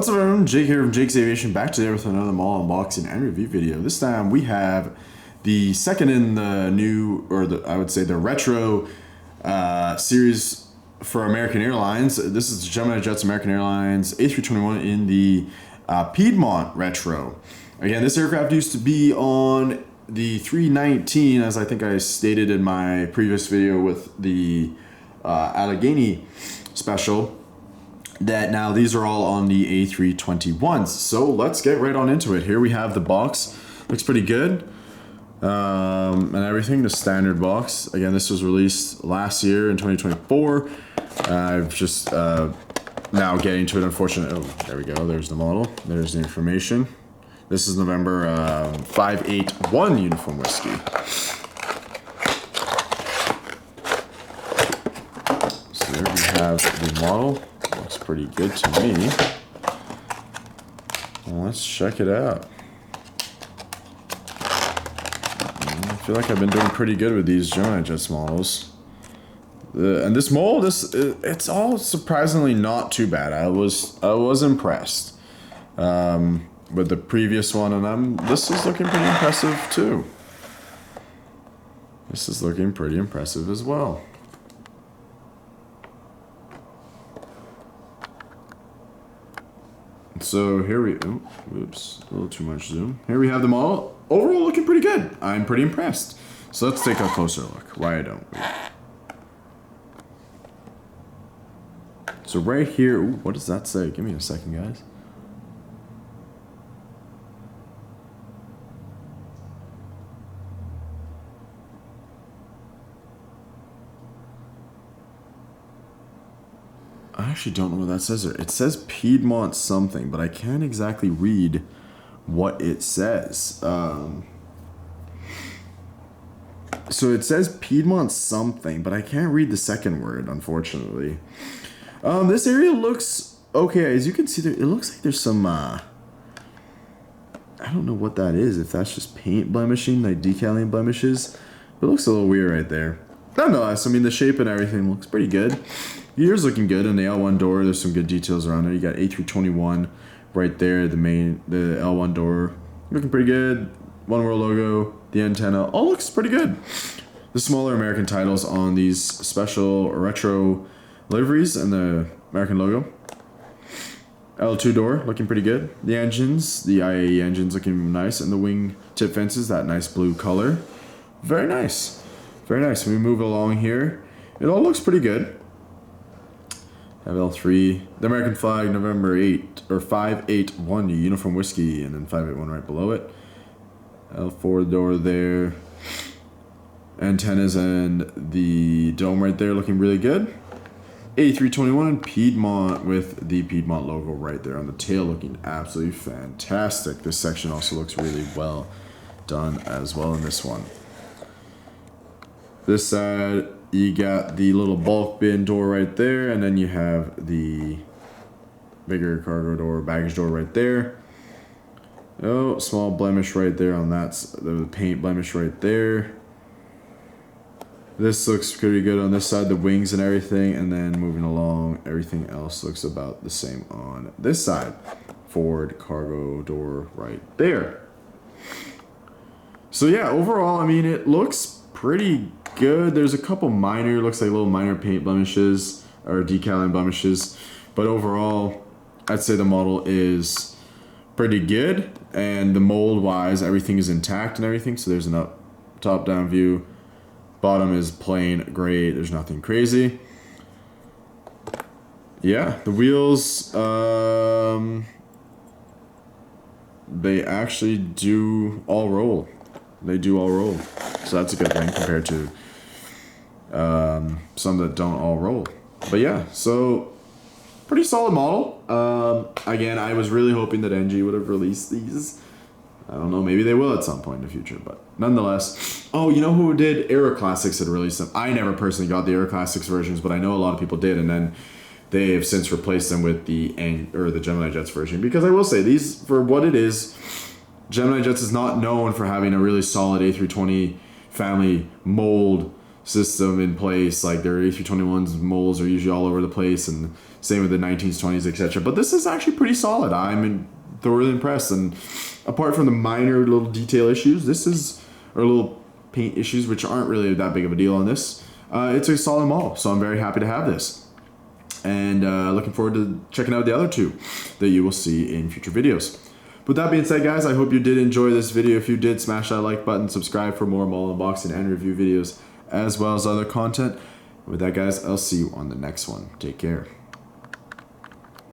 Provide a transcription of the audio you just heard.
What's up everyone, Jake here from Jake's Aviation, back today with another mall unboxing and review video. This time we have the second in the new, I would say the retro series for American Airlines. This is GeminiJets American Airlines A321 in the Piedmont Retro. Again, this aircraft used to be on the 319, as I think I stated in my previous video with the Allegheny special, that now these are all on the A321s. So let's get right on into it. Here we have the box. Looks pretty good. And everything, the standard box. Again, this was released last year in 2024. I've just now getting to it, unfortunately. Oh, there we go. There's the model. There's the information. This is November 581 Uniform Whiskey. So there we have the model. Looks pretty good to me. Well, let's check it out. I feel like I've been doing pretty good with these GeminiJets models. And this mold, it's all surprisingly not too bad. I was impressed with the previous one, and this is looking pretty impressive too. This is looking pretty impressive as well. So here we, oops, a little too much zoom. Here we have them all. Overall looking pretty good. I'm pretty impressed. So let's take a closer look. Why don't we? So right here, ooh, what does that say? Give me a second, guys. I actually don't know what that says there. It says Piedmont something, but I can't exactly read what it says. So it says Piedmont something, but I can't read the second word, unfortunately. This area looks okay. As you can see there, it looks like there's some, I don't know what that is. If that's just paint blemishing, like decaling blemishes. It looks a little weird right there. Nonetheless, I mean, the shape and everything looks pretty good. Yours looking good. In the L1 door, there's some good details around there. You got A321 right there, the L1 door. Looking pretty good. One World logo, the antenna, all looks pretty good. The smaller American titles on these special retro liveries and the American logo. L2 door, looking pretty good. The engines, the IAE engines looking nice, and the wing tip fences, that nice blue color. Very nice. Very nice. We move along here. It all looks pretty good. Have L3, the American flag, November 8 or 581 Uniform Whiskey, and then 581 right below it. L4 door there. Antennas and the dome right there looking really good. A321 Piedmont with the Piedmont logo right there on the tail, looking absolutely fantastic. This section also looks really well done as well in this one. This side, you got the little bulk bin door right there, and then you have the bigger cargo door, baggage door right there. Oh, small blemish right there on that, the paint blemish right there. This looks pretty good on this side, the wings and everything, and then moving along, everything else looks about the same on this side. Forward cargo door right there. So yeah, overall, I mean, it looks pretty good. There's a couple minor, looks like little minor paint blemishes or decaling blemishes, but overall I'd say the model is pretty good, and the mold wise everything is intact and everything. So there's an top down view, bottom is plain gray, there's nothing crazy. Yeah, the wheels, they actually do all roll. They do all roll, so that's a good thing compared to some that don't all roll. But yeah, so pretty solid model. Again, I was really hoping that NG would have released these. I don't know, maybe they will at some point in the future, but nonetheless. Oh, you know who did? Aero Classics had released them. I never personally got the Aero Classics versions, but I know a lot of people did, and then they have since replaced them with the GeminiJets version. Because I will say, these, for what it is, GeminiJets is not known for having a really solid A320 family mold system in place. Like their A321's molds are usually all over the place, and same with the 19s, 20s, etc. But this is actually pretty solid. I'm thoroughly impressed. And apart from the minor little detail issues, or little paint issues, which aren't really that big of a deal on this, it's a solid model. So I'm very happy to have this. And looking forward to checking out the other two that you will see in future videos. With that being said, guys, I hope you did enjoy this video. If you did, smash that like button, subscribe for more model unboxing and review videos, as well as other content. With that, guys, I'll see you on the next one. Take care.